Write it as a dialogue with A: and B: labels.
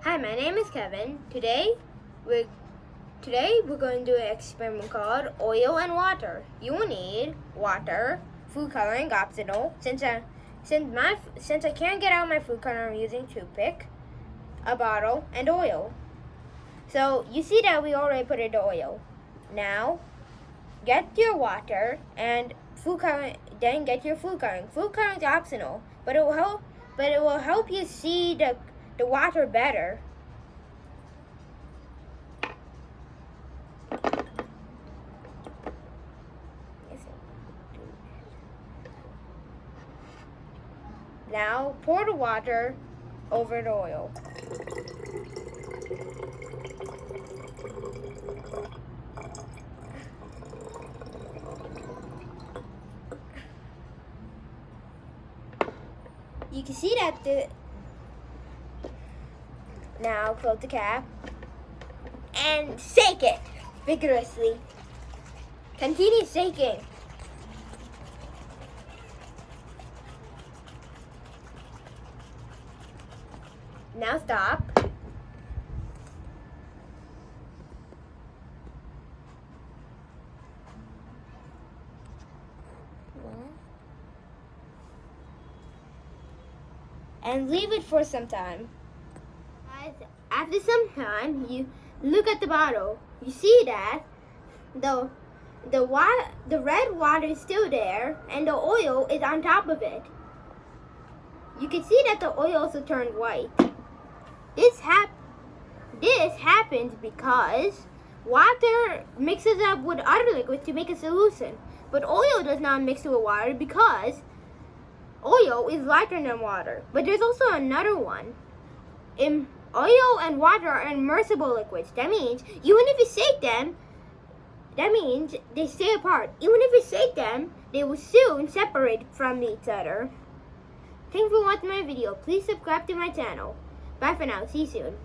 A: Hi, my name is Kevin. We're we're going to do an experiment called oil and water. You will need water, food coloring optional. Since I can't get out my food coloring, I'm using toothpick, a bottle, and oil. So you see that we already put in the oil. Now get your water and food coloring. Then get your food coloring. Food coloring is optional, but it will help you see the water better. Now pour the water over the oil. You can see that now close the cap and shake it vigorously. Continue shaking. Now stop. And leave it for some time. After some time, you look at the bottle. You see that the red water is still there and the oil is on top of it. You can see that the oil also turned white. This happens because water mixes up with other liquids to make a solution. But oil does not mix with water because oil is lighter than water. But there's also another one. Oil and water are immersible liquids. That means even if you shake them, that means they stay apart. Even if you shake them, they will soon separate from each other. Thanks for watching my video. Please subscribe to my channel. Bye for now. See you soon.